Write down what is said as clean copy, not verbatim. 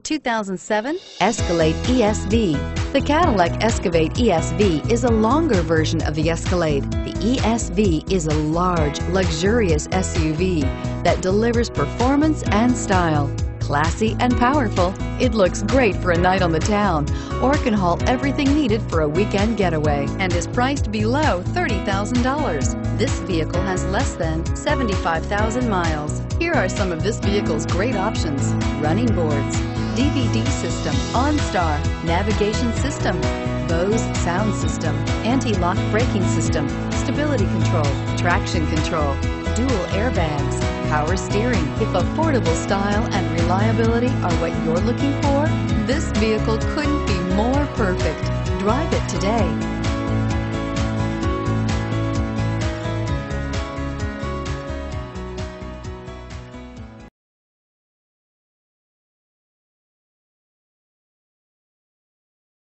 2007 Escalade ESV. The Cadillac Escalade ESV is a longer version of the Escalade. The ESV is a large, luxurious SUV that delivers performance and style. Classy and powerful, it looks great for a night on the town or can haul everything needed for a weekend getaway and is priced below $30,000. This vehicle has less than 75,000 miles. Here are some of this vehicle's great options: running boards, DVD system, OnStar, navigation system, Bose sound system, anti-lock braking system, stability control, traction control, dual airbags, power steering. If affordable style and reliability are what you're looking for, this vehicle couldn't be more perfect. Drive it today.